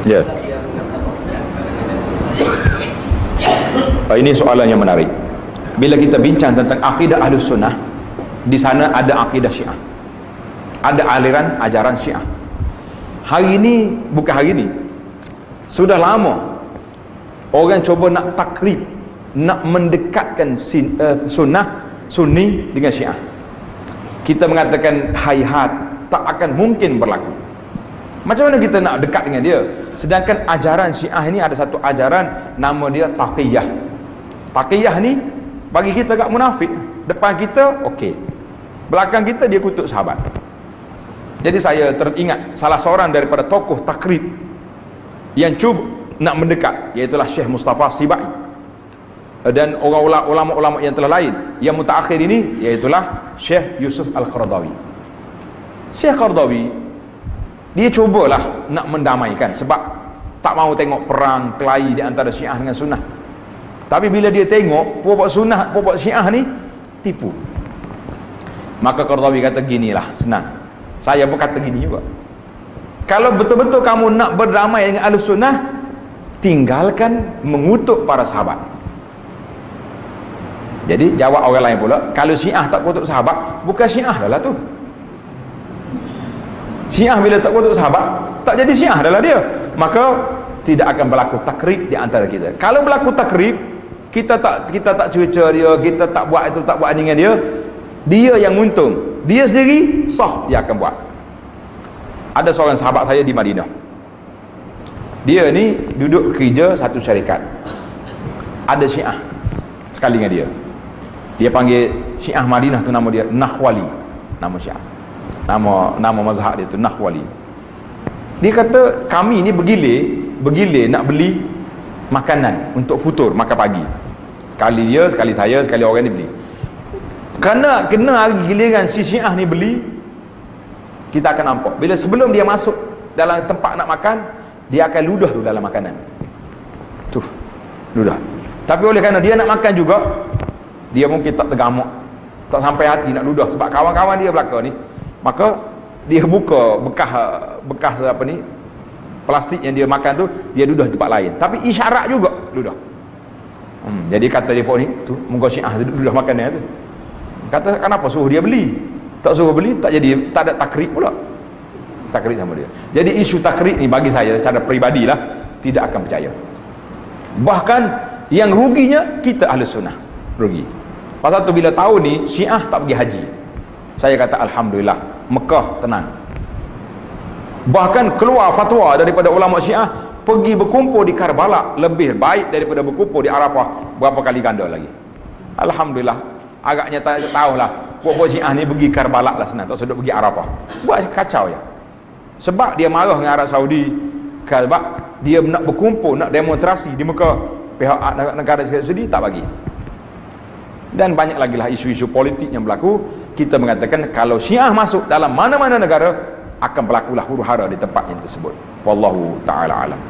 Ya. Ini soalan yang menarik. Bila kita bincang tentang akidah Ahlus Sunnah, di sana ada akidah Syiah, ada aliran ajaran Syiah. Hari ini, bukan hari ini, sudah lama orang cuba nak takrib, nak mendekatkan sunnah Sunni dengan Syiah. Kita mengatakan hayhat, tak akan mungkin berlaku. Macam mana kita nak dekat dengan dia? Sedangkan ajaran Syiah ini ada satu ajaran, nama dia taqiyah. Taqiyah ni bagi kita agak munafik. Depan kita okey, belakang kita dia kutuk sahabat. Jadi saya teringat salah seorang daripada tokoh takrib yang cuba nak mendekat, iaitulah Syekh Mustafa Sibai, dan orang ulama-ulama yang telah lain. Yang mutaakhir ini iaitulah Syekh Yusuf Al-Qaradawi. Syekh Qaradawi dia cubalah nak mendamaikan, sebab tak mahu tengok perang kelahi di antara Syiah dengan Sunnah. Tapi bila dia tengok pokok Sunnah, pokok Syiah ni tipu, maka Qaradawi kata ginilah, senang. Saya pun kata gini juga, kalau betul-betul kamu nak berdamai dengan Ahlus Sunnah, tinggalkan mengutuk para sahabat. Jadi jawab orang lain pula, kalau Syiah tak kutuk sahabat, bukan Syiah dah lah tu. Syiah bila tak kutuk sahabat, tak jadi Syiah dah lah dia. Maka tidak akan berlaku takrib di antara kita. Kalau berlaku takrib, kita tak cerca dia, kita tak buat itu, tak buat dengan dia, dia yang untung, dia sendiri sah dia akan buat. Ada seorang sahabat saya di Madinah, dia ni duduk kerja satu syarikat, ada Syiah sekali dengan dia. Dia panggil Syiah Madinah tu, nama dia Nakhwali, nama Syiah, nama mazhab dia tu Nakhwali. Dia kata kami ni bergilir nak beli makanan untuk futur, makan pagi. Sekali dia, sekali saya, sekali orang ni beli. Kerana kena hari giliran si Syiah ni beli, kita akan nampak bila sebelum dia masuk dalam tempat nak makan, dia akan ludah dulu dalam makanan tu, ludah. Tapi oleh kerana dia nak makan juga, dia mungkin tak tergamak, tak sampai hati nak ludah, sebab kawan-kawan dia belakang ni, maka dia buka bekas apa ni, plastik yang dia makan tu, dia ludah tempat lain, tapi isyarat juga ludah. Jadi kata dia ni tu, moga Syiah ludah makannya tu. Kata kenapa suruh dia beli? Tak suruh beli, tak jadi, tak ada takrib pula. Takrib sama dia. Jadi isu takrib ni bagi saya secara peribadilah tidak akan percaya. Bahkan yang ruginya kita Ahlus Sunnah rugi. Pasal tu bila tahu ni Syiah tak pergi haji, saya kata alhamdulillah, Mekah tenang. Bahkan keluar fatwa daripada ulama Syiah, pergi berkumpul di Karbala lebih baik daripada berkumpul di Arafah berapa kali ganda lagi. Alhamdulillah, agaknya tahulah puak-puak Syiah ni pergi Karbala lah senang, tak sedut pergi Arafah. Buat kacau ya. Sebab dia marah dengan Arab Saudi, sebab dia nak berkumpul, nak demonstrasi di Mekah, pihak negara Saudi tak bagi. Dan banyak lagi lah isu-isu politik yang berlaku. Kita mengatakan kalau Syiah masuk dalam mana-mana negara, akan berlakulah huru-hara di tempat yang tersebut. Wallahu ta'ala alam.